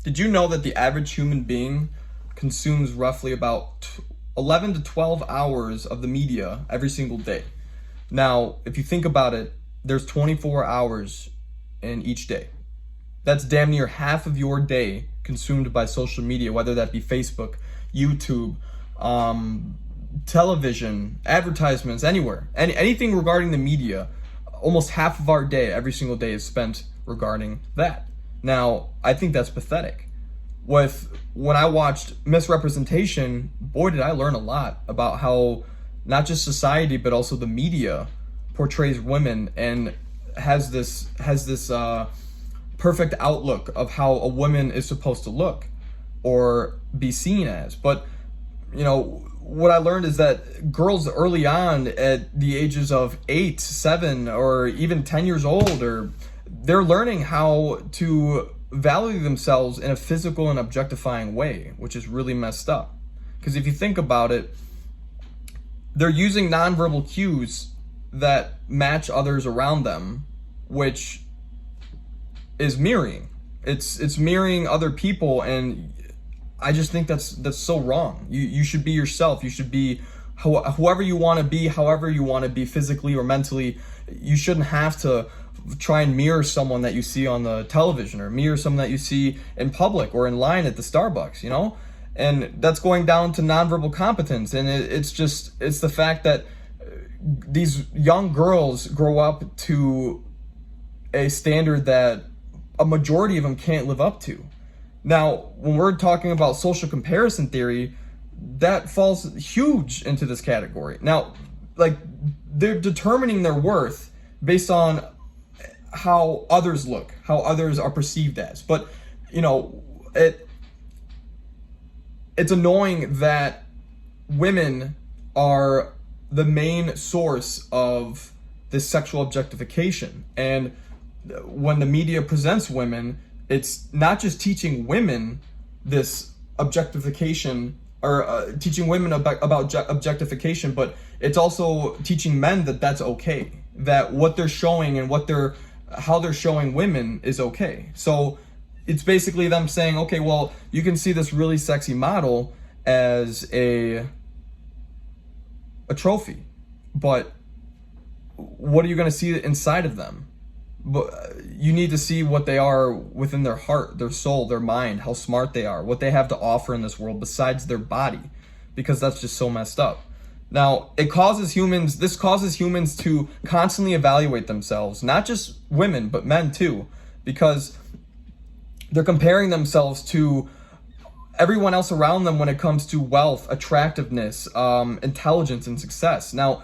Did you know that the average human being consumes roughly about 11 to 12 hours of the media every single day? Now, if you think about it, there's 24 hours in each day. That's damn near half of your day consumed by social media, whether that be Facebook, YouTube, television, advertisements, anywhere. Anything regarding the media, almost half of our day, every single day, is spent regarding that. Now, I think that's pathetic. When I watched Misrepresentation, boy, did I learn a lot about how not just society, but also the media portrays women and has this perfect outlook of how a woman is supposed to look or be seen as. But, what I learned is that girls early on at the ages of 8, 7, or even 10 years old, they're learning how to value themselves in a physical and objectifying way, which is really messed up. Because if you think about it, they're using nonverbal cues that match others around them, which is mirroring. It's mirroring other people, and I just think that's so wrong. You should be yourself. You should be whoever you want to be, however you want to be physically or mentally. You shouldn't have to try and mirror someone that you see on the television or mirror someone that you see in public or in line at the Starbucks, And that's going down to nonverbal competence. And it's the fact that these young girls grow up to a standard that a majority of them can't live up to. Now, when we're talking about social comparison theory, that falls huge into this category. Now, they're determining their worth based on how others look, how others are perceived as. But, it's annoying that women are the main source of this sexual objectification. And when the media presents women, it's not just teaching women this objectification or teaching women about objectification, but it's also teaching men that that's okay, that what they're showing and how they're showing women is okay. So it's basically them saying, okay, well, you can see this really sexy model as a trophy, but what are you going to see inside of them? But you need to see what they are within their heart, their soul, their mind, how smart they are, what they have to offer in this world besides their body, because that's just so messed up. Now, this causes humans to constantly evaluate themselves, not just women, but men too, because they're comparing themselves to everyone else around them when it comes to wealth, attractiveness, intelligence, and success. Now,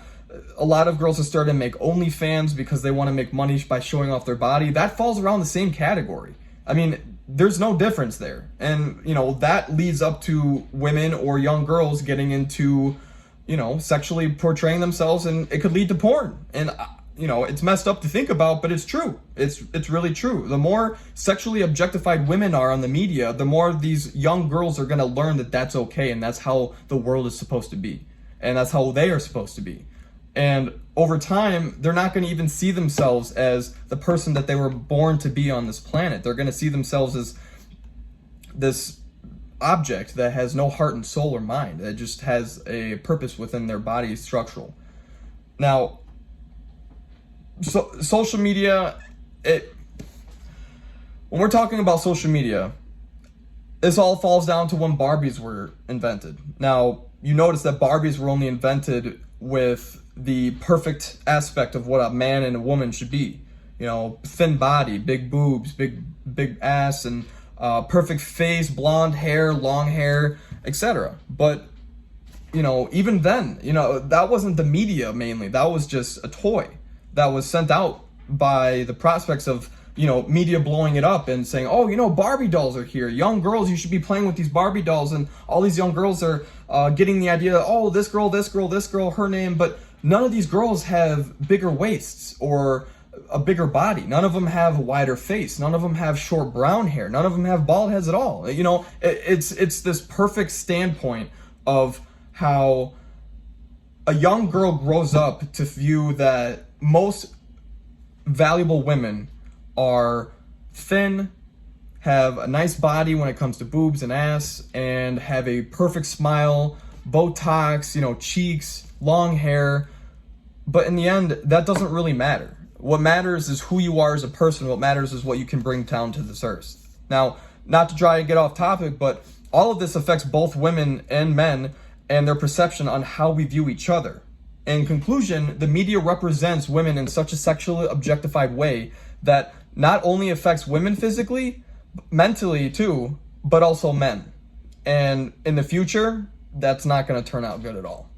a lot of girls have started to make OnlyFans because they want to make money by showing off their body. That falls around the same category. I mean, there's no difference there. And, that leads up to women or young girls getting into, sexually portraying themselves, and it could lead to porn. And, it's messed up to think about, but it's true. It's really true. The more sexually objectified women are on the media, the more these young girls are going to learn that that's okay, and that's how the world is supposed to be. And that's how they are supposed to be. And over time, they're not going to even see themselves as the person that they were born to be on this planet. They're going to see themselves as this object that has no heart and soul or mind. That just has a purpose within their body, structural. Now, social media, when we're talking about social media, this all falls down to when Barbies were invented. Now, you notice that Barbies were only invented with the perfect aspect of what a man and a woman should be. Thin body, big boobs, big ass, and perfect face, blonde hair, long hair, etc. But, even then, that wasn't the media mainly. That was just a toy that was sent out by the prospects of, media blowing it up and saying, oh, Barbie dolls are here. Young girls, you should be playing with these Barbie dolls. And all these young girls are getting the idea that, oh, this girl, her name. But none of these girls have bigger waists or a bigger body. None of them have a wider face. None of them have short brown hair. None of them have bald heads at all. It's this perfect standpoint of how a young girl grows up to view that most valuable women are thin, have a nice body when it comes to boobs and ass, and have a perfect smile, Botox, cheeks, long hair. But in the end, that doesn't really matter. What matters is who you are as a person. What matters is what you can bring down to this earth. Now, not to try to get off topic, but all of this affects both women and men and their perception on how we view each other. In conclusion, the media represents women in such a sexually objectified way that not only affects women physically, mentally too, but also men. And in the future, that's not going to turn out good at all.